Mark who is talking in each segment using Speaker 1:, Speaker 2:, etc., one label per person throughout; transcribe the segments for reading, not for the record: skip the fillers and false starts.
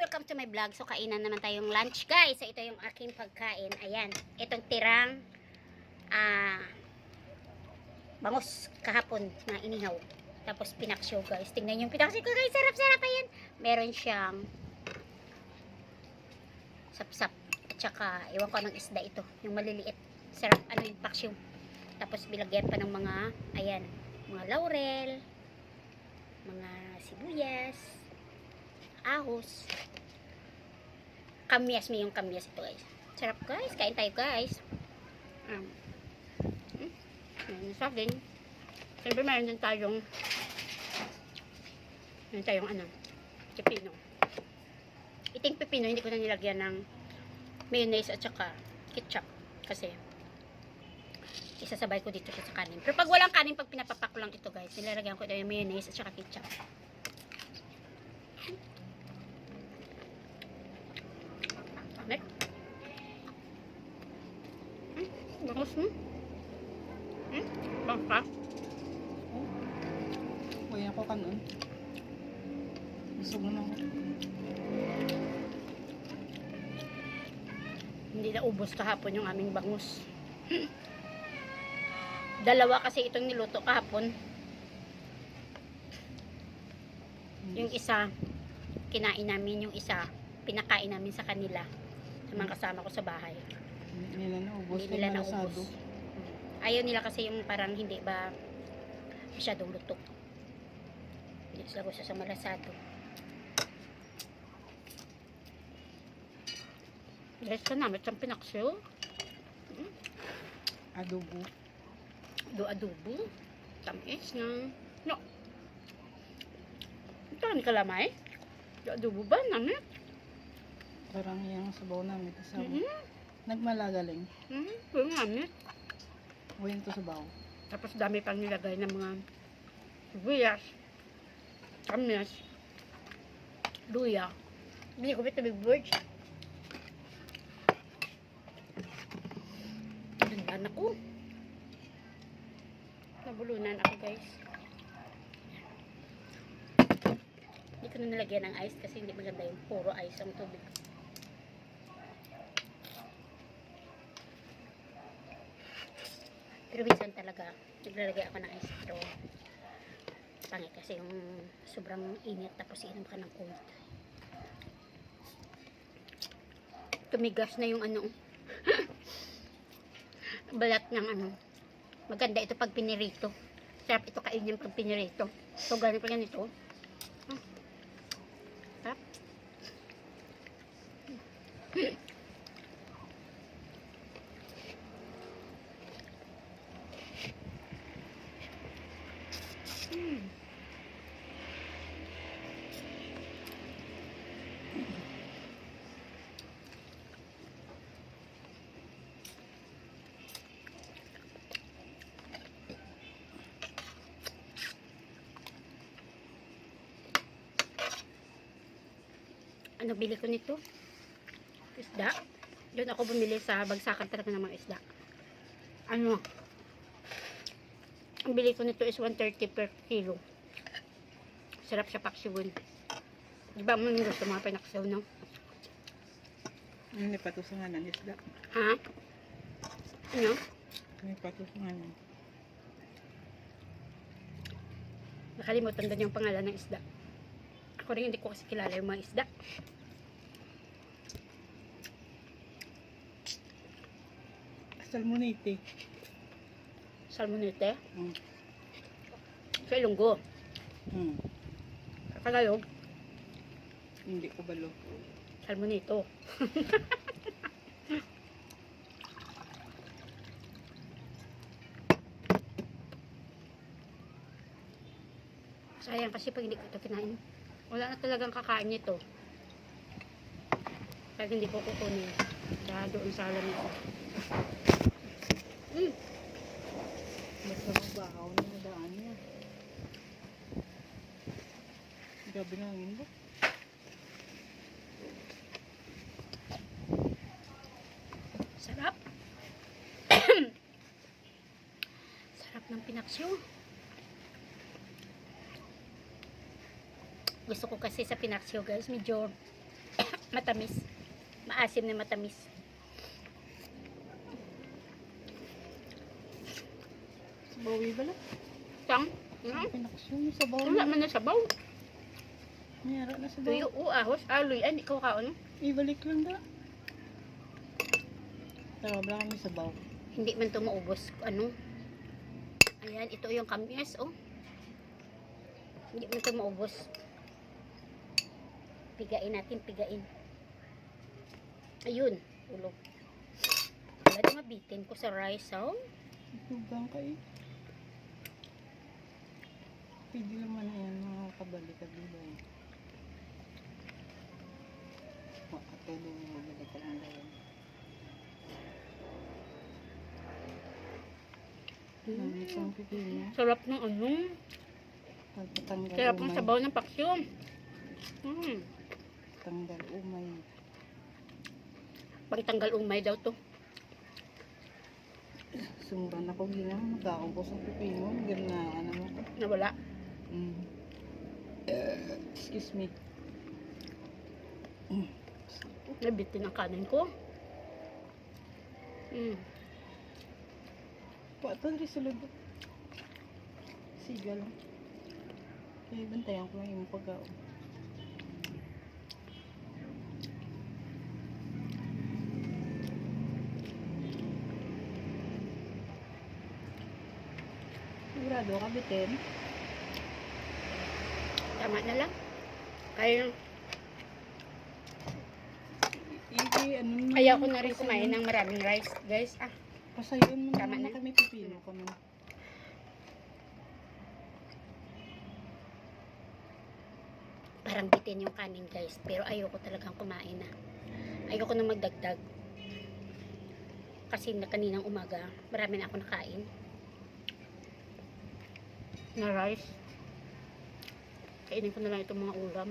Speaker 1: welcome to my vlog. So, kainan naman tayong lunch, guys. So, ito yung aking pagkain. Ayan. Itong tirang bangus kahapon na inihaw. Tapos, pinaksyo, guys. Tingnan yung pinaksyo ko, guys. Sarap-sarap. Ayan. Meron siyang sap-sap. At saka, iwan ko ng isda ito. Yung maliliit. Sarap. Ano yung paksyo. Tapos, bilagyan pa ng mga, ayan, mga laurel, mga sibuyas, ahos, kamyas, may yung kamyas ito, guys. Sarap, guys. Kain tayo, guys. Sa akin, siyempre meron din tayong pipino. Iting pipino, hindi ko na nilagyan ng mayonnaise at saka ketchup kasi isasabay ko dito sa kanin. Pero pag walang kanin, pag pinapapak ko lang ito, guys, nilalagyan ko ito yung mayonnaise at saka ketchup. Nek? Bangus mo? Bangus ka?
Speaker 2: Uy, ako kanon. Gusto mo na ako.
Speaker 1: Hindi na ubos kahapon yung aming bangus. Dalawa kasi itong niluto kahapon. Yung isa, kinain namin. Yung isa, pinakain namin sa kanila. Sa mga kasama ko sa bahay.
Speaker 2: Hindi nila naubos.
Speaker 1: Hindi nila naubos. Ayaw nila kasi yung parang hindi ba masyadong luto. Hindi sila gusto sa malasado. Guys, kanamit ang pinaksyo.
Speaker 2: Adobo.
Speaker 1: Adobo. Tamis na. No. Ito ni kalamay. Adobo ba? Namit?
Speaker 2: Parang yung sabaw namin. Nagmalagaling.
Speaker 1: Yung namit.
Speaker 2: O yung to sabaw.
Speaker 1: Tapos dami pang nilagay ng mga sibuyas, kamyas, luya. Hindi ko ito big birds. Dandan ako. Nabulunan ako, guys. Hindi ko na nilagyan ng ice kasi hindi maganda yung puro ice ang tubig. Pero minsan talaga naglalagay ako ng ice, pero pangit kasi yung sobrang init tapos inom ka ng cold. Tumigas na yung balat ng maganda ito pag pinirito. Sarap ito kainin pag pinirito. So galing pa yan ito. Sarap. Ano bili ko nito? Isda. Doon ako bumili sa bagsakan talaga ng mga isda. Ang bili ko nito is 130 per kilo. Sarap siya paksiwon. Di ba mo gusto mga pinaksaw, no?
Speaker 2: Hindi pa to sa nganan isda.
Speaker 1: Ha? Ano?
Speaker 2: Hindi pa to sa nganan.
Speaker 1: Nakalimutan doon yung pangalan ng isda. Ako rin hindi ko kasi kilala yung mga isda.
Speaker 2: Salmonite.
Speaker 1: Salmonite. Sa Ilonggo. Kakalog.
Speaker 2: Hindi ko balo.
Speaker 1: Salmonito. Sayang kasi pag hindi ko ito kinain. Wala na talagang kakain nito. Kaya hindi ko kukunin. Kaya doon sa alam nito.
Speaker 2: Basta magbahaw na nadaan niya. Gabi na ang indo.
Speaker 1: Sarap. Sarap ng pinaksyo. Gusto ko kasi sa pinaksyo, guys, medyo Matamis. Maasim na matamis.
Speaker 2: Sabawi ba lang?
Speaker 1: Tang?
Speaker 2: Pinaksyon sa bawo.
Speaker 1: Wala man na sabaw.
Speaker 2: Mayara na sa
Speaker 1: Tuyo
Speaker 2: bawo.
Speaker 1: o ahos. Aloy. Ay, di ko kaon.
Speaker 2: Ibalik lang da. Pero wala kami sa bawo.
Speaker 1: Hindi man ito maubos. Ano? Ayan, ito yung kamis, oh. Hindi man ito maubos. Pigain natin, pigain. Ayun, ulog. Wala na mabitin ko sa rice, oh.
Speaker 2: Tugang ka eh. Pwede naman na yan mga kabalik-kabila eh. Makatulong mo balik ka lang daw. Isang pipino.
Speaker 1: Sarap ng ano.
Speaker 2: Pagpatanggal
Speaker 1: Sarap ng
Speaker 2: umay.
Speaker 1: sabaw ng paksyo.
Speaker 2: Tanggal umay.
Speaker 1: Pagtanggal umay daw to.
Speaker 2: Sumban ako ginang. Magkakong ko sa pipino. Ganun na ano mo ko.
Speaker 1: Nawala.
Speaker 2: Excuse me.
Speaker 1: Nabitin ang kanin ko.
Speaker 2: Pato rin sulod. Siga lang. Kaya bantayan ko yung pagkaon. Sigurado ka bitin.
Speaker 1: Tama na lang. Kaya, kaya ko na rin kumain ng maraming rice, guys.
Speaker 2: Pasayon mo
Speaker 1: Tama
Speaker 2: naman
Speaker 1: na.
Speaker 2: kami pipino kami.
Speaker 1: Parang bitin yung kanin, guys. Pero ayoko talagang kumain na. Ayoko na magdagdag. Kasi na kaninang umaga, marami na ako nakain. Na rice. Kainin ko na lang itong mga ulam.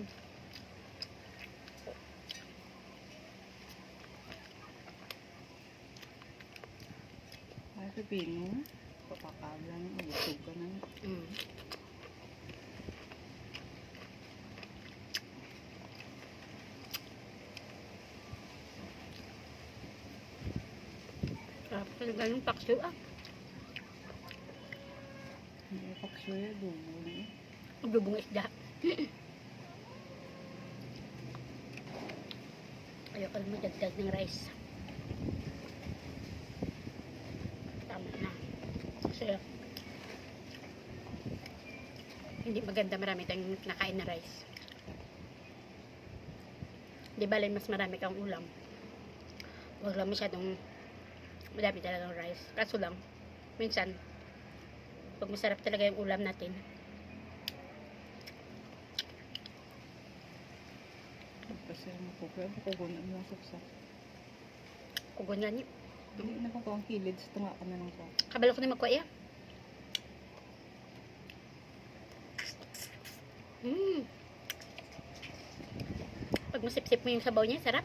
Speaker 2: Ay, pipino. Papakablan. Usog ka na.
Speaker 1: Sarap talaga yung paksyo,
Speaker 2: May paksuya, dugo na eh.
Speaker 1: Dubong isda. Ayoko na magdagdag ng rice. Tama na. Kasi hindi maganda marami tayong nakain na rice. Di ba mas marami kang ulam. Huwag lang masyadong madami talagang rice. Kaso lang, minsan, pag masarap talaga yung ulam natin,
Speaker 2: Pagpasaya mo po. Kaya ako guna ang nasaksak.
Speaker 1: kugunyan niyo.
Speaker 2: Hindi na ko ang kilid. Sa tunga ka na lang ko.
Speaker 1: Kabalo ko na magkuya. Pag masip-sip mo yung sabaw niya, sarap.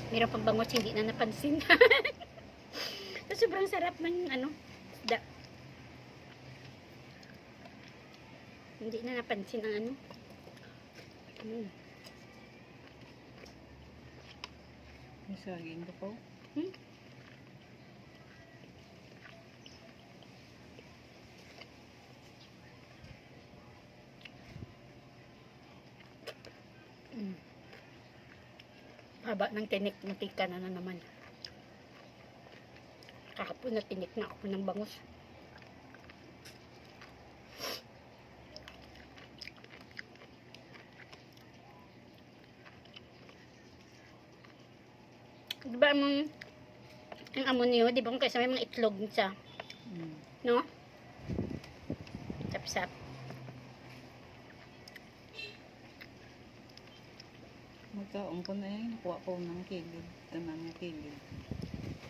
Speaker 1: Meron pang bangos hindi na napansin. Sobrang sarap ng ano, isda. Hindi na napansin ang ano.
Speaker 2: May saging ka po.
Speaker 1: Haba ng tinik, mantika na naman. Kahapon na tinik na ako ng bangus. Diba ang amonyo, di ba kung kaysa may mga itlog sa, no? Sap-sap.
Speaker 2: Magkaon ko na yan. Nakuha ko ng kilid. Tanan ng kilid.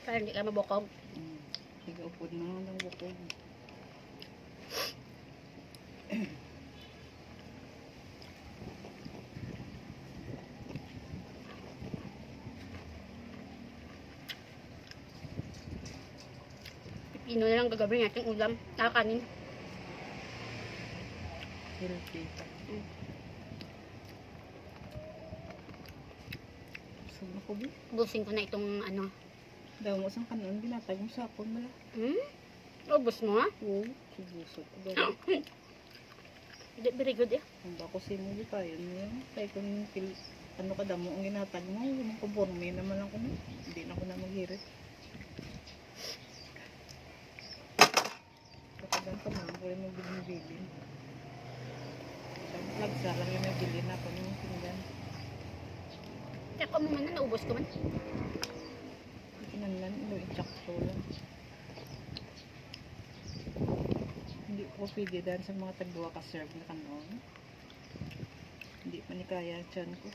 Speaker 1: Para hindi ka mabukog.
Speaker 2: Higa-upod na lang ng bukod.
Speaker 1: Pino na lang gagawin natin ulam. Kanin.
Speaker 2: Healthy pa.
Speaker 1: Mm.
Speaker 2: So, ako ba?
Speaker 1: Busin ko na itong ano.
Speaker 2: Daw mo isang kanon, binatag mo sa akon mala.
Speaker 1: Ubus mo ha?
Speaker 2: Oo, subusok ko daw.
Speaker 1: Very good eh.
Speaker 2: Kung ba ko sinulit tayo niya. Kaya kung ano ka damo ang ginatag mo, yung kumpurme naman ako mo. Hindi na ako na maghirit. Kapag ka man, ko rin magbilin-bilin. Lagsa lang yung may bilin na ako ng pinggan.
Speaker 1: Kaya ko mo man na, naubos ko man.
Speaker 2: Kinanlan, ilo i-chakto lang. Hindi ko pwede dahil sa mga tagduwa ka serve na kanon. Hindi pa ni kaya tiyan ko.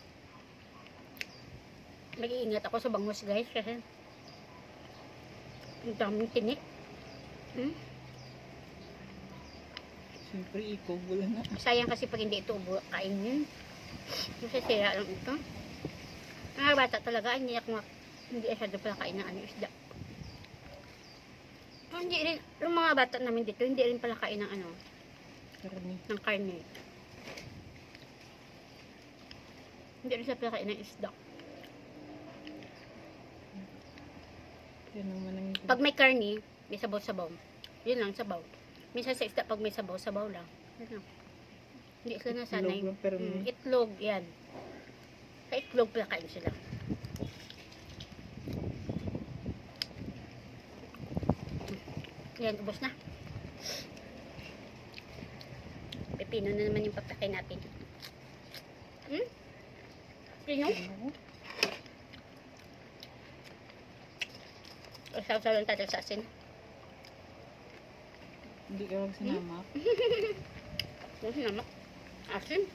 Speaker 1: Nag-iingat ako sa bangus guys kasi ang daming tinik.
Speaker 2: Siyempre, ikaw wala na.
Speaker 1: Sayang kasi pag hindi ito kainin. Masasira lang ito. Mga bata talaga, hindi asyado pala kain ng isda. Hindi rin, yung mga bata namin dito, hindi rin pala kain ng
Speaker 2: Karami.
Speaker 1: ng karne. Hindi rin sila pala kain ng isda.
Speaker 2: Yan naman ang
Speaker 1: Pag may karne, may sabaw-sabaw. Yun lang, sabaw. Minsan sa isda, pag may sabaw-sabaw lang. Yun lang. Hindi sila nasanay.
Speaker 2: itlog lang, pero
Speaker 1: Itlog, yan. Sa itlog pala kain sila. Yan, ubos na. Pepino na naman yung papakay natin. Pino?
Speaker 2: ano,
Speaker 1: O saw-saw lang tayo sa asin.
Speaker 2: hindi ka lang sinama.
Speaker 1: Ano naman? Asin?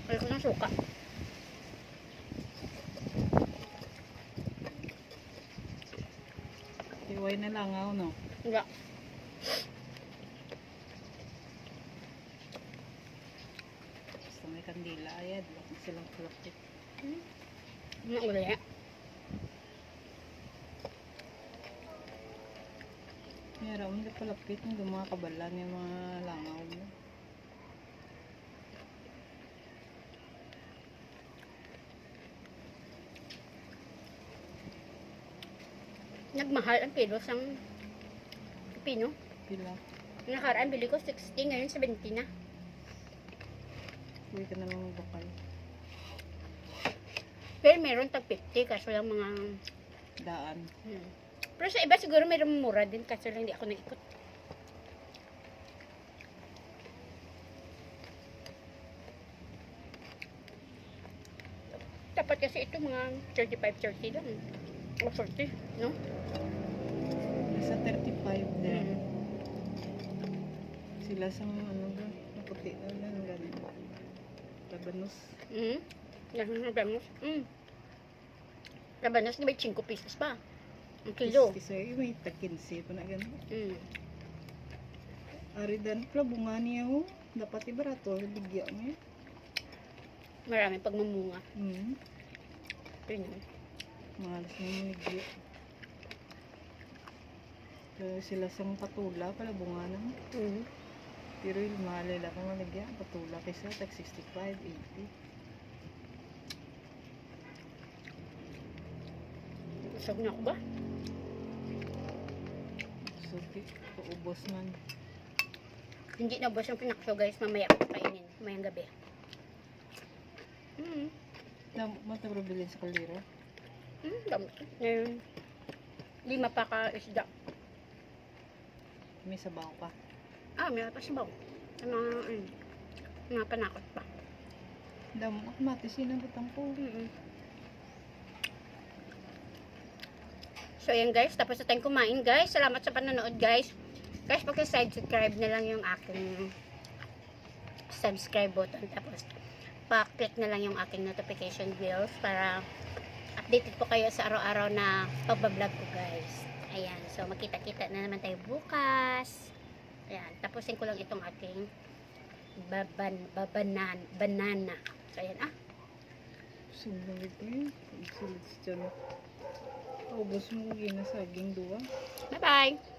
Speaker 1: Ayaw ko ng suka.
Speaker 2: Iway na lang ako, no?
Speaker 1: Hindi.
Speaker 2: Basta may kandila, ayad. Bakit silang kulapit.
Speaker 1: Ano uli?
Speaker 2: Mayroon mo na palapit ng mga kabalan yung mga langaw mo.
Speaker 1: Nagmahal ang kilo sang pepino.
Speaker 2: Pila.
Speaker 1: Nakaraan bili ko 60, ngayon 70 na.
Speaker 2: Uwi ka na lang bakal.
Speaker 1: Pero meron tag 50 kaso lang mga
Speaker 2: Daan.
Speaker 1: Pero sa iba siguro meron mura din kaso lang hindi ako naikot. Dapat kasi ito mga 35-30 lang. O 40, no?
Speaker 2: Nasa 35 din.
Speaker 1: Mm.
Speaker 2: Sila sa ano ba? Naputi na lang galing. Labanos.
Speaker 1: Labanos. Labanos, di ba 5 pesos pa? Ang kilo.
Speaker 2: Isa may tag 15 pa na ganun. Ari dan pala bunga niya ho. Dapat ibarato. Bigyan mo yun.
Speaker 1: Maraming pagmamunga.
Speaker 2: Mahalas na manigyo. Sila sang patula pala bunga naman. Pero yung mahalala kung manigyan. Patula kaysa tag 65, 80.
Speaker 1: Usog na ako ba?
Speaker 2: So, paubos man.
Speaker 1: Hindi na boss yung pinakso guys. Mamaya ako kainin. Mamayang gabi.
Speaker 2: Matabro bilhin sa kalira.
Speaker 1: Dami. Ngayon, 5 pa ka isda.
Speaker 2: May sabaw pa.
Speaker 1: May pa sabaw. Mga panakot pa.
Speaker 2: Damo ako mati sinabutang ko.
Speaker 1: So ayan guys, tapos na tayong kumain guys. Salamat sa panonood guys. Guys, pagka-subscribe na lang yung aking subscribe button. Tapos, pa-click na lang yung aking notification bells para updated po kayo sa araw-araw na pagbablog ko guys. Ayan, so magkita-kita na naman tayo bukas. Ayan, tapusin ko lang itong aking banana. So ayan
Speaker 2: Sulit eh. Sulit siya. Ubos mo ginasaging duwa.
Speaker 1: Bye-bye!